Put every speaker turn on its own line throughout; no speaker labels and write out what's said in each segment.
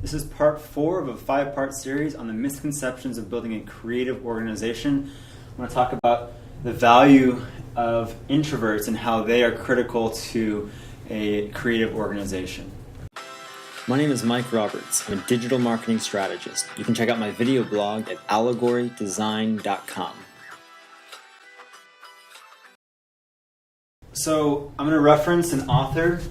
This is part 4 of a 5-part series on the misconceptions of building a creative organization. I want to talk about the value of introverts and how they are critical to a creative organization. My name is Mike Roberts. I'm a digital marketing strategist. You can check out my video blog at allegoriedesign.com. So I'm going to reference an author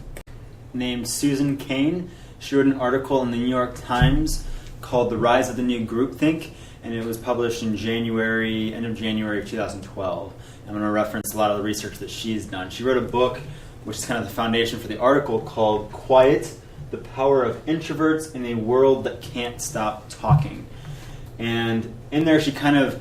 named Susan Cain. She wrote an article in the New York Times called The Rise of the New Groupthink, and it was published in end of January of 2012. I'm going to reference a lot of the research that she's done. She wrote a book, which is kind of the foundation for the article, called Quiet: The Power of Introverts in a World That Can't Stop Talking. And in there she kind of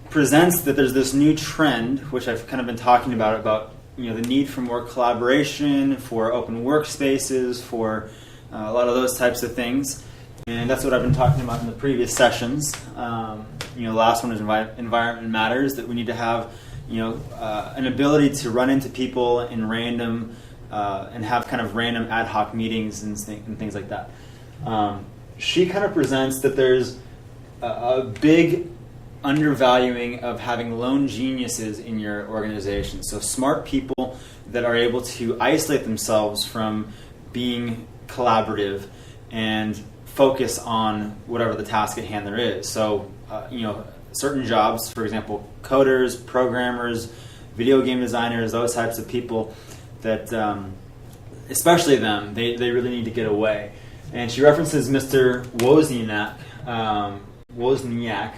presents that there's this new trend, which I've kind of been talking about the need for more collaboration, for open workspaces, for a lot of those types of things. And that's what I've been talking about in the previous sessions. The last one is environment matters, that we need to have an ability to run into people in random and have kind of random ad hoc meetings and things like that. She kind of presents that there's a big undervaluing of having lone geniuses in your organization. So smart people that are able to isolate themselves from being collaborative and focus on whatever the task at hand there is. So, certain jobs, for example, coders, programmers, video game designers, those types of people that, especially them, they really need to get away. And she references Mr. Wozniak,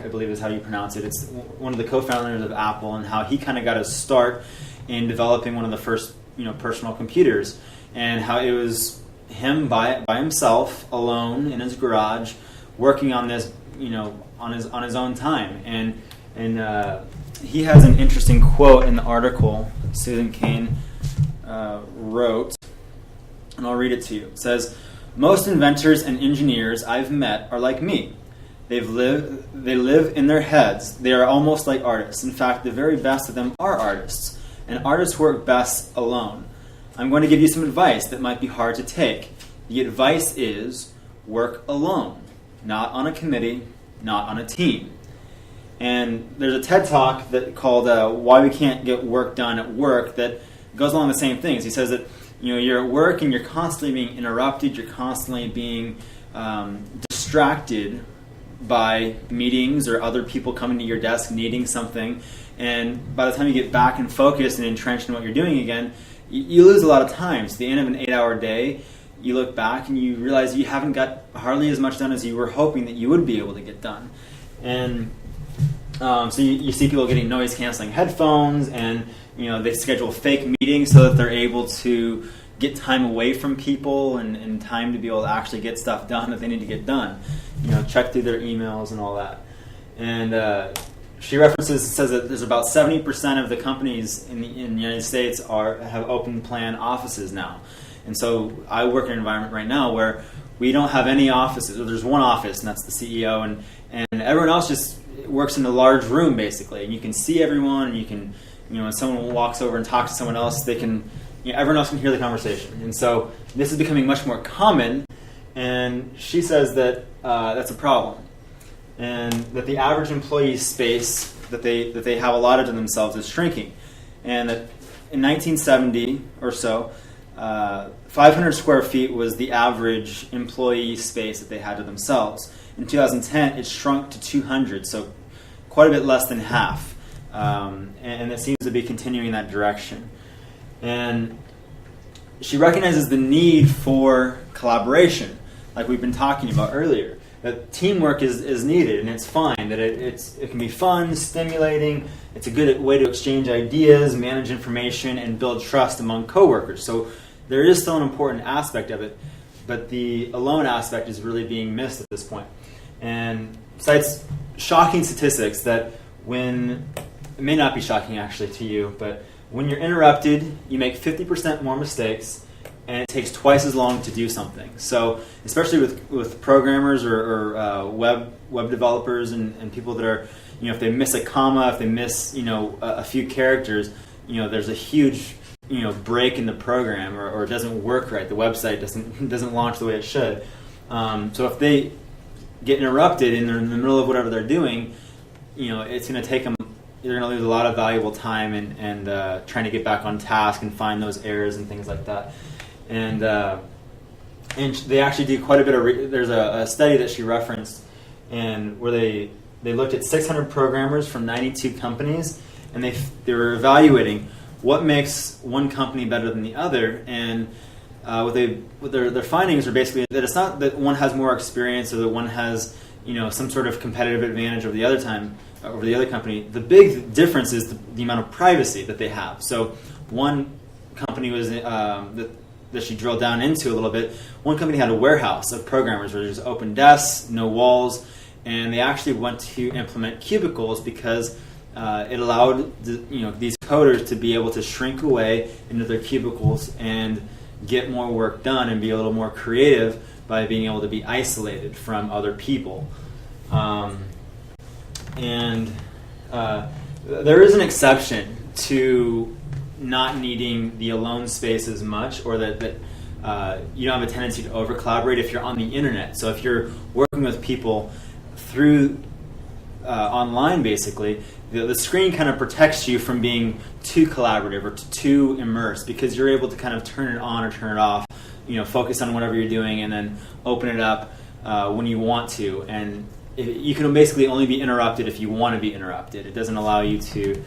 I believe is how you pronounce it. It's one of the co-founders of Apple, and how he kind of got his start in developing one of the first, personal computers, and how it was him by himself, alone in his garage, working on this, on his own time. And he has an interesting quote in the article Susan Cain wrote, and I'll read it to you. It says, "Most inventors and engineers I've met are like me. They live in their heads. They are almost like artists. In fact, the very best of them are artists. And artists work best alone. I'm going to give you some advice that might be hard to take. The advice is work alone, not on a committee, not on a team." And there's a TED Talk called Why We Can't Get Work Done at Work that goes along the same things. He says that you're at work and you're constantly being interrupted, you're constantly being distracted by meetings or other people coming to your desk needing something, and by the time you get back and focused and entrenched in what you're doing again, you lose a lot of time. So at the end of an 8-hour day, you look back and you realize you haven't got hardly as much done as you were hoping that you would be able to get done. And so you see people getting noise canceling headphones, and they schedule fake meetings so that they're able to get time away from people and time to be able to actually get stuff done that they need to get done. Check through their emails and all that. And she says that there's about 70% of the companies in the United States have open plan offices now. And so I work in an environment right now where we don't have any offices. There's one office, and that's the CEO, and everyone else just works in a large room basically. And you can see everyone, and you can, when someone walks over and talks to someone else, they can, everyone else can hear the conversation. And so this is becoming much more common. And she says that that's a problem, and that the average employee's space that they have allotted to themselves is shrinking, and that in 1970 or so, 500 square feet was the average employee space that they had to themselves. In 2010, it shrunk to 200, so quite a bit less than half, and it seems to be continuing in that direction. And she recognizes the need for collaboration, like we've been talking about earlier. That teamwork is needed, and it's fine. That it can be fun, stimulating. It's a good way to exchange ideas, manage information, and build trust among coworkers. So there is still an important aspect of it, but the alone aspect is really being missed at this point. And cites shocking statistics that it may not be shocking actually to you, but when you're interrupted, you make 50% more mistakes, and it takes twice as long to do something. So, especially with programmers or web developers and people that are, if they miss a comma, if they miss, a few characters, there's a huge, break in the program, or it doesn't work right. The website doesn't launch the way it should. So if they get interrupted and they're in the middle of whatever they're doing, it's going to take them. They're going to lose a lot of valuable time and trying to get back on task and find those errors and things like that. And they actually do quite a bit of. There's a study that she referenced, and where they looked at 600 programmers from 92 companies, and they were evaluating what makes one company better than the other. And what their findings are basically that it's not that one has more experience or that one has some sort of competitive advantage over the other company. The big difference is the amount of privacy that they have. So one company was that she drilled down into a little bit. One company had a warehouse of programmers where there's open desks, no walls, and they actually went to implement cubicles because it allowed these coders to be able to shrink away into their cubicles and get more work done and be a little more creative by being able to be isolated from other people. And there is an exception to not needing the alone space as much, or that you don't have a tendency to over-collaborate if you're on the internet. So if you're working with people through online, basically, the screen kind of protects you from being too collaborative or too immersed, because you're able to kind of turn it on or turn it off, focus on whatever you're doing and then open it up when you want to. And you can basically only be interrupted if you want to be interrupted. It doesn't allow you to,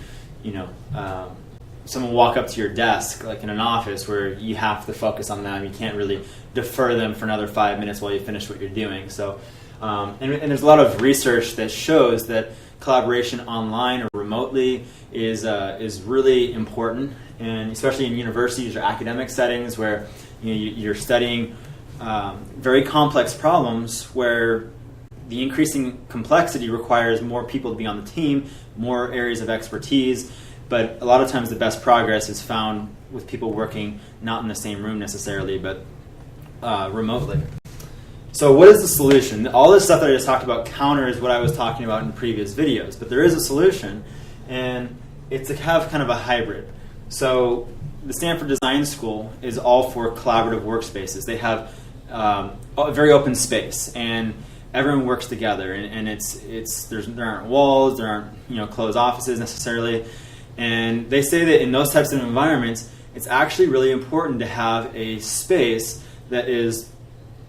someone walk up to your desk, like in an office, where you have to focus on them. You can't really defer them for another 5 minutes while you finish what you're doing. So, and there's a lot of research that shows that collaboration online or remotely is really important, and especially in universities or academic settings where you're studying very complex problems where the increasing complexity requires more people to be on the team, more areas of expertise. But a lot of times the best progress is found with people working not in the same room necessarily, but remotely. So what is the solution? All this stuff that I just talked about counters what I was talking about in previous videos, but there is a solution, and it's to have kind of a hybrid. So the Stanford Design School is all for collaborative workspaces. They have a very open space, and everyone works together, and there aren't walls, there aren't closed offices necessarily. And they say that in those types of environments, it's actually really important to have a space that is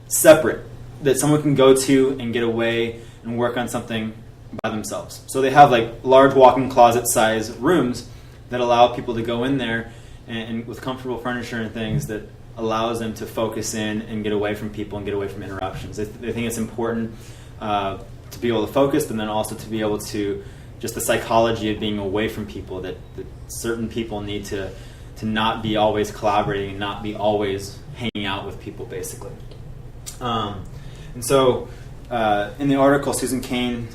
separate, that someone can go to and get away and work on something by themselves. So they have like large walk-in closet size rooms that allow people to go in there and with comfortable furniture and things that allows them to focus in and get away from people and get away from interruptions. They think it's important to be able to focus, but then also to be able to just the psychology of being away from people, that certain people need to not be always collaborating and not be always hanging out with people, basically. And so in the article, Susan Cain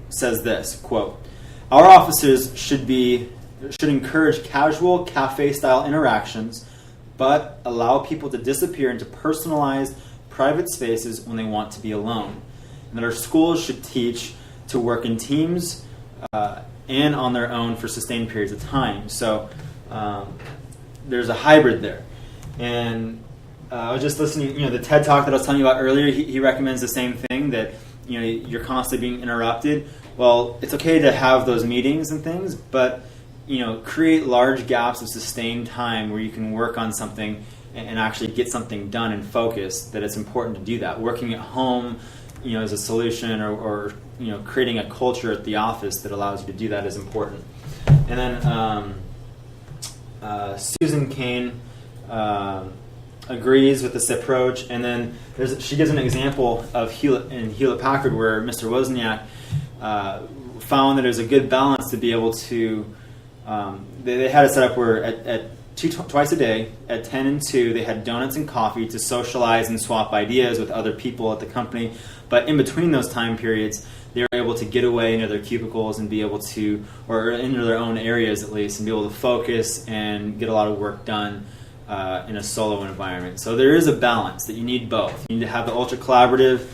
says this, quote, "Our offices should encourage casual cafe-style interactions, but allow people to disappear into personalized private spaces when they want to be alone. And that our schools should teach to work in teams and on their own for sustained periods of time." So there's a hybrid there. And I was just listening, the TED Talk that I was telling you about earlier, he recommends the same thing, that you're constantly being interrupted. Well, it's okay to have those meetings and things, but create large gaps of sustained time where you can work on something and actually get something done and focus, that it's important to do that. Working at home, as a solution, or creating a culture at the office that allows you to do that is important. And then Susan Cain agrees with this approach, and then she gives an example of Hewlett-Packard where Mr. Wozniak found that it was a good balance to be able to they had it set up where at twice a day at 10 and 2 they had donuts and coffee to socialize and swap ideas with other people at the company, but in between those time periods they were able to get away into their cubicles and be able to, or into their own areas at least, and be able to focus and get a lot of work done in a solo environment. So there is a balance that you need both. You need to have the ultra collaborative,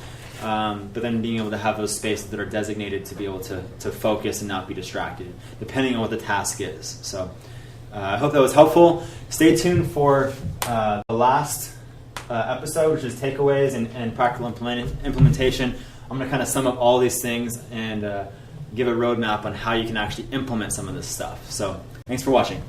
but then being able to have those spaces that are designated to be able to focus and not be distracted, depending on what the task is. So I hope that was helpful. Stay tuned for the last episode, which is takeaways and practical implementation. I'm going to kind of sum up all these things and give a roadmap on how you can actually implement some of this stuff. So thanks for watching.